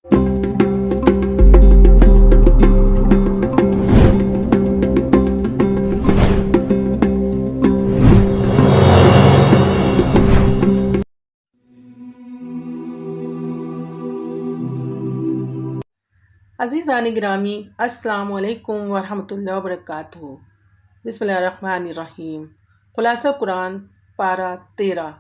عزیزان گرامی، السلام علیکم ورحمۃ اللہ وبرکاتہ۔ بسم اللہ الرحمن الرحیم۔ خلاصہ قرآن پارہ 13۔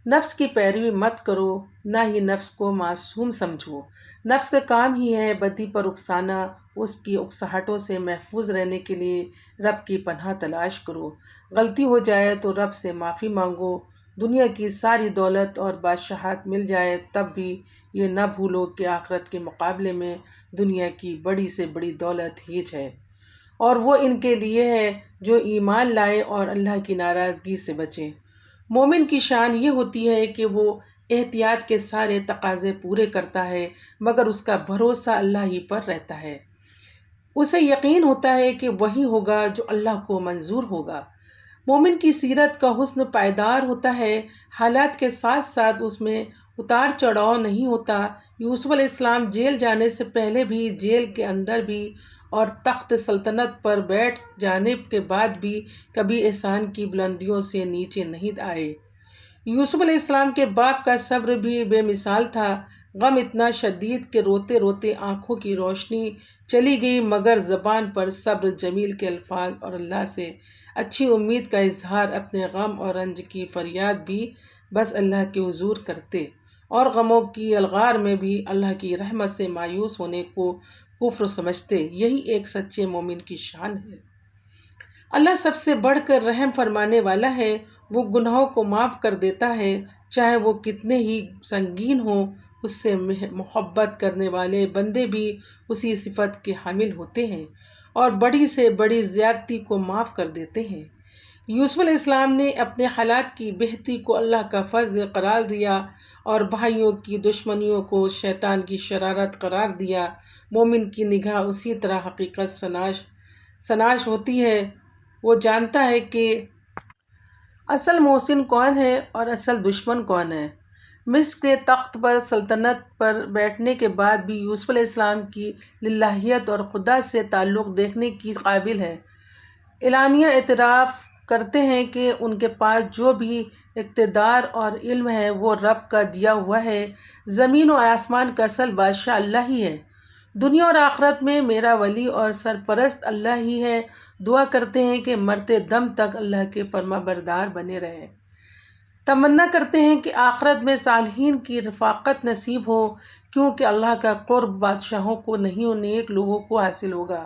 نفس کی پیروی مت کرو، نہ ہی نفس کو معصوم سمجھو۔ نفس کا کام ہی ہے بدی پر اکسانا، اس کی اکساہٹوں سے محفوظ رہنے کے لیے رب کی پناہ تلاش کرو۔ غلطی ہو جائے تو رب سے معافی مانگو۔ دنیا کی ساری دولت اور بادشاہت مل جائے تب بھی یہ نہ بھولو کہ آخرت کے مقابلے میں دنیا کی بڑی سے بڑی دولت ہیچ ہے، اور وہ ان کے لیے ہے جو ایمان لائے اور اللہ کی ناراضگی سے بچیں۔ مومن کی شان یہ ہوتی ہے کہ وہ احتیاط کے سارے تقاضے پورے کرتا ہے، مگر اس کا بھروسہ اللہ ہی پر رہتا ہے۔ اسے یقین ہوتا ہے کہ وہی ہوگا جو اللہ کو منظور ہوگا۔ مومن کی سیرت کا حسن پائیدار ہوتا ہے، حالات کے ساتھ ساتھ اس میں اتار چڑھاؤ نہیں ہوتا۔ یوسف علیہ السلام جیل جانے سے پہلے بھی، جیل کے اندر بھی، اور تخت سلطنت پر بیٹھ جانے کے بعد بھی کبھی احسان کی بلندیوں سے نیچے نہیں آئے۔ یوسف علیہ السلام کے باپ کا صبر بھی بے مثال تھا۔ غم اتنا شدید کہ روتے روتے آنکھوں کی روشنی چلی گئی، مگر زبان پر صبر جمیل کے الفاظ اور اللہ سے اچھی امید کا اظہار۔ اپنے غم اور رنج کی فریاد بھی بس اللہ کے حضور کرتے، اور غموں کی الغار میں بھی اللہ کی رحمت سے مایوس ہونے کو کفر سمجھتے۔ یہی ایک سچے مومن کی شان ہے۔ اللہ سب سے بڑھ کر رحم فرمانے والا ہے۔ وہ گناہوں کو معاف کر دیتا ہے، چاہے وہ کتنے ہی سنگین ہوں۔ اس سے محبت کرنے والے بندے بھی اسی صفت کے حامل ہوتے ہیں، اور بڑی سے بڑی زیادتی کو معاف کر دیتے ہیں۔ یوسف علیہ السلام نے اپنے حالات کی بہتری کو اللہ کا فضل قرار دیا، اور بھائیوں کی دشمنیوں کو شیطان کی شرارت قرار دیا۔ مومن کی نگاہ اسی طرح حقیقت سناش ہوتی ہے۔ وہ جانتا ہے کہ اصل محسن کون ہے اور اصل دشمن کون ہے۔ مصر کے تخت پر سلطنت پر بیٹھنے کے بعد بھی یوسف علیہ السلام کی للہیت اور خدا سے تعلق دیکھنے کی قابل ہے۔ اعلانیہ اعتراف کرتے ہیں کہ ان کے پاس جو بھی اقتدار اور علم ہے وہ رب کا دیا ہوا ہے۔ زمین اور آسمان کا اصل بادشاہ اللہ ہی ہے۔ دنیا اور آخرت میں میرا ولی اور سرپرست اللہ ہی ہے۔ دعا کرتے ہیں کہ مرتے دم تک اللہ کے فرما بردار بنے رہیں۔ تمنا کرتے ہیں کہ آخرت میں صالحین کی رفاقت نصیب ہو، کیونکہ اللہ کا قرب بادشاہوں کو نہیں، نیک لوگوں کو حاصل ہوگا۔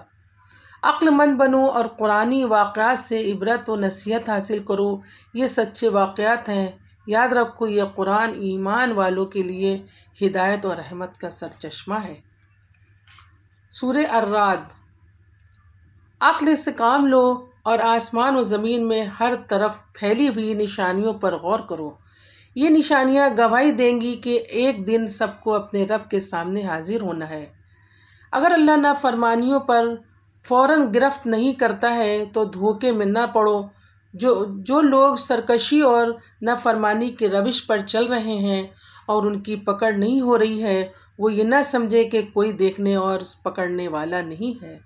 عقل مند بنو اور قرآنی واقعات سے عبرت و نصیحت حاصل کرو۔ یہ سچے واقعات ہیں۔ یاد رکھو، یہ قرآن ایمان والوں کے لیے ہدایت اور رحمت کا سرچشمہ ہے۔ سورہ الرعد۔ عقل سے کام لو اور آسمان و زمین میں ہر طرف پھیلی ہوئی نشانیوں پر غور کرو۔ یہ نشانیاں گواہی دیں گی کہ ایک دن سب کو اپنے رب کے سامنے حاضر ہونا ہے۔ اگر اللہ نافرمانیوں پر فوراً گرفت نہیں کرتا ہے تو دھوکے میں نہ پڑو۔ جو لوگ سرکشی اور نافرمانی کے روش پر چل رہے ہیں اور ان کی پکڑ نہیں ہو رہی ہے، وہ یہ نہ سمجھے کہ کوئی دیکھنے اور پکڑنے والا نہیں ہے۔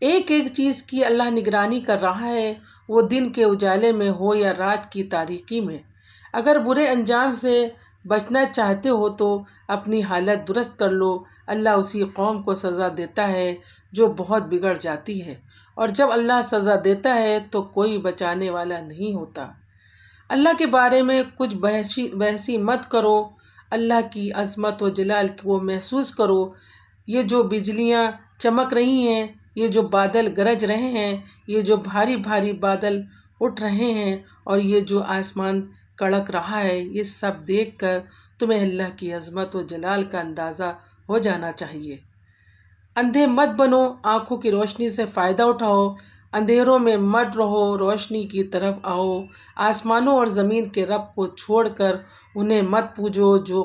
ایک ایک چیز کی اللہ نگرانی کر رہا ہے، وہ دن کے اجالے میں ہو یا رات کی تاریکی میں۔ اگر برے انجام سے بچنا چاہتے ہو تو اپنی حالت درست کر لو۔ اللہ اسی قوم کو سزا دیتا ہے جو بہت بگڑ جاتی ہے، اور جب اللہ سزا دیتا ہے تو کوئی بچانے والا نہیں ہوتا۔ اللہ کے بارے میں کچھ بحثی مت کرو۔ اللہ کی عظمت و جلال کو محسوس کرو۔ یہ جو بجلیاں چمک رہی ہیں، یہ جو بادل گرج رہے ہیں، یہ جو بھاری بھاری بادل اٹھ رہے ہیں، اور یہ جو آسمان کڑک رہا ہے، یہ سب دیکھ کر تمہیں اللہ کی عظمت و جلال کا اندازہ ہو جانا چاہیے۔ اندھے مت بنو، آنکھوں کی روشنی سے فائدہ اٹھاؤ۔ اندھیروں میں مت رہو، روشنی کی طرف آؤ۔ آسمانوں اور زمین کے رب کو چھوڑ کر انہیں مت پوجو جو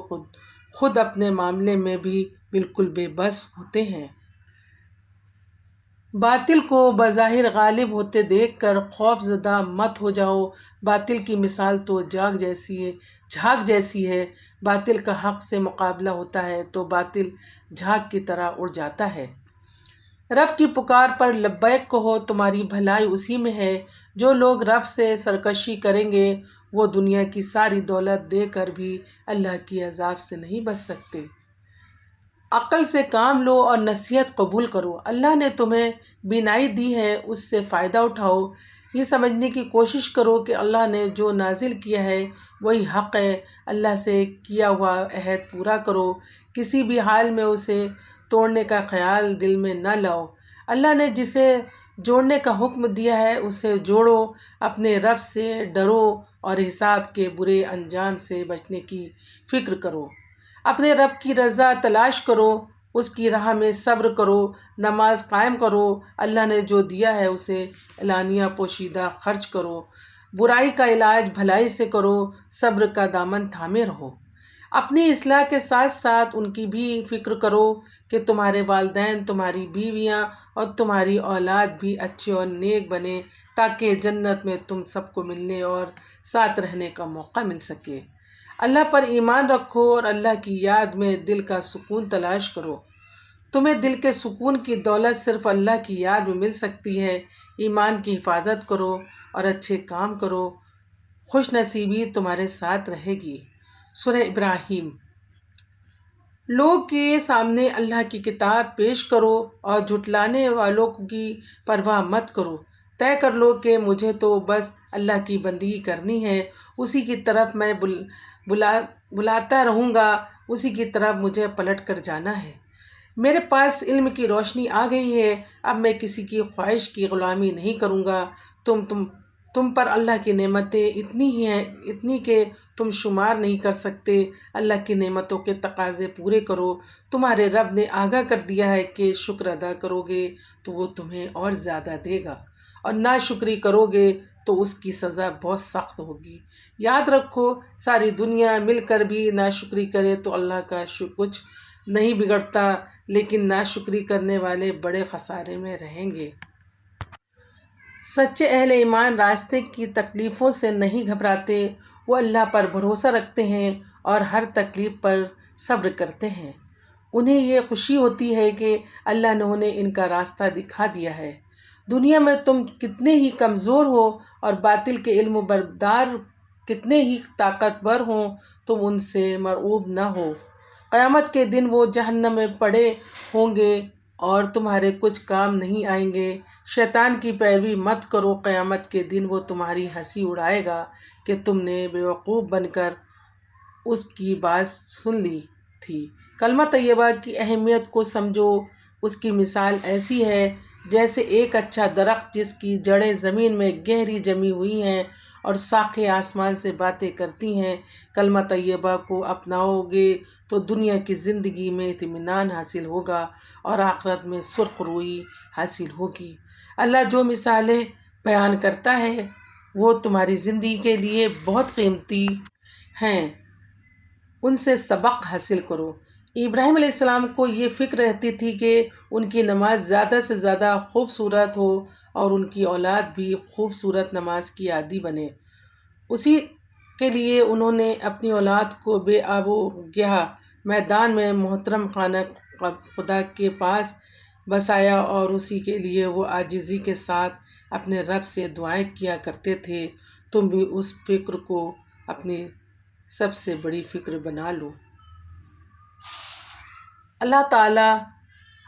خود اپنے معاملے میں بھی بالکل بے بس ہوتے ہیں۔ باطل کو بظاہر غالب ہوتے دیکھ کر خوف زدہ مت ہو جاؤ۔ باطل کی مثال تو جھاگ جیسی ہے۔ باطل کا حق سے مقابلہ ہوتا ہے تو باطل جھاگ کی طرح اڑ جاتا ہے۔ رب کی پکار پر لبیک کہو، تمہاری بھلائی اسی میں ہے۔ جو لوگ رب سے سرکشی کریں گے وہ دنیا کی ساری دولت دے کر بھی اللہ کی عذاب سے نہیں بچ سکتے۔ عقل سے کام لو اور نصیحت قبول کرو۔ اللہ نے تمہیں بینائی دی ہے، اس سے فائدہ اٹھاؤ۔ یہ سمجھنے کی کوشش کرو کہ اللہ نے جو نازل کیا ہے وہی حق ہے۔ اللہ سے کیا ہوا عہد پورا کرو، کسی بھی حال میں اسے توڑنے کا خیال دل میں نہ لاؤ۔ اللہ نے جسے جوڑنے کا حکم دیا ہے اسے جوڑو۔ اپنے رب سے ڈرو اور حساب کے برے انجام سے بچنے کی فکر کرو۔ اپنے رب کی رضا تلاش کرو، اس کی راہ میں صبر کرو، نماز قائم کرو۔ اللہ نے جو دیا ہے اسے علانیہ پوشیدہ خرچ کرو۔ برائی کا علاج بھلائی سے کرو، صبر کا دامن تھامے رہو۔ اپنی اصلاح کے ساتھ ساتھ ان کی بھی فکر کرو کہ تمہارے والدین، تمہاری بیویاں اور تمہاری اولاد بھی اچھے اور نیک بنے، تاکہ جنت میں تم سب کو ملنے اور ساتھ رہنے کا موقع مل سکے۔ اللہ پر ایمان رکھو اور اللہ کی یاد میں دل کا سکون تلاش کرو۔ تمہیں دل کے سکون کی دولت صرف اللہ کی یاد میں مل سکتی ہے۔ ایمان کی حفاظت کرو اور اچھے کام کرو، خوش نصیبی تمہارے ساتھ رہے گی۔ سورہ ابراہیم۔ لوگ کے سامنے اللہ کی کتاب پیش کرو اور جھٹلانے والوں کی پرواہ مت کرو۔ طے کر لو کہ مجھے تو بس اللہ کی بندگی کرنی ہے، اسی کی طرف میں بلاتا رہوں گا، اسی کی طرف مجھے پلٹ کر جانا ہے۔ میرے پاس علم کی روشنی آ گئی ہے، اب میں کسی کی خواہش کی غلامی نہیں کروں گا۔ تم پر اللہ کی نعمتیں اتنی کہ تم شمار نہیں کر سکتے۔ اللہ کی نعمتوں کے تقاضے پورے کرو۔ تمہارے رب نے آگاہ کر دیا ہے کہ شکر ادا کرو گے تو وہ تمہیں اور زیادہ دے گا، اور ناشکری کرو گے تو اس کی سزا بہت سخت ہوگی۔ یاد رکھو، ساری دنیا مل کر بھی ناشکری کرے تو اللہ کا کچھ نہیں بگڑتا، لیکن ناشکری کرنے والے بڑے خسارے میں رہیں گے۔ سچے اہل ایمان راستے کی تکلیفوں سے نہیں گھبراتے، وہ اللہ پر بھروسہ رکھتے ہیں اور ہر تکلیف پر صبر کرتے ہیں۔ انہیں یہ خوشی ہوتی ہے کہ اللہ نے انہیں ان کا راستہ دکھا دیا ہے۔ دنیا میں تم کتنے ہی کمزور ہو اور باطل کے علم بردار کتنے ہی طاقتور ہوں، تم ان سے مرعوب نہ ہو۔ قیامت کے دن وہ جہنم میں پڑے ہوں گے اور تمہارے کچھ کام نہیں آئیں گے۔ شیطان کی پیروی مت کرو، قیامت کے دن وہ تمہاری ہنسی اڑائے گا کہ تم نے بیوقوف بن کر اس کی بات سن لی تھی۔ کلمہ طیبہ کی اہمیت کو سمجھو۔ اس کی مثال ایسی ہے جیسے ایک اچھا درخت جس کی جڑیں زمین میں گہری جمی ہوئی ہیں اور شاخیں آسمان سے باتیں کرتی ہیں۔ کلمہ طیبہ کو اپناؤ گے تو دنیا کی زندگی میں اطمینان حاصل ہوگا اور آخرت میں سرخ روئی حاصل ہوگی۔ اللہ جو مثالیں بیان کرتا ہے وہ تمہاری زندگی کے لیے بہت قیمتی ہیں، ان سے سبق حاصل کرو۔ ابراہیم علیہ السلام کو یہ فکر رہتی تھی کہ ان کی نماز زیادہ سے زیادہ خوبصورت ہو اور ان کی اولاد بھی خوبصورت نماز کی عادی بنے۔ اسی کے لیے انہوں نے اپنی اولاد کو بے آب و گیاہ میدان میں محترم خانہ خدا کے پاس بسایا اور اسی کے لیے وہ عاجزی کے ساتھ اپنے رب سے دعائیں کیا کرتے تھے۔ تم بھی اس فکر کو اپنی سب سے بڑی فکر بنا لو۔ اللہ تعالیٰ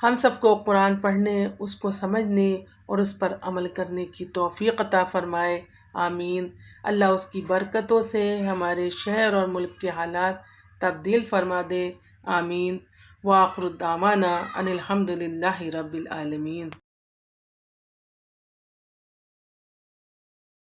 ہم سب کو قرآن پڑھنے، اس کو سمجھنے اور اس پر عمل کرنے کی توفیق عطا فرمائے، آمین۔ اللہ اس کی برکتوں سے ہمارے شہر اور ملک کے حالات تبدیل فرما دے، آمین۔ وآخر دعوانا ان الحمد للہ رب العالمین۔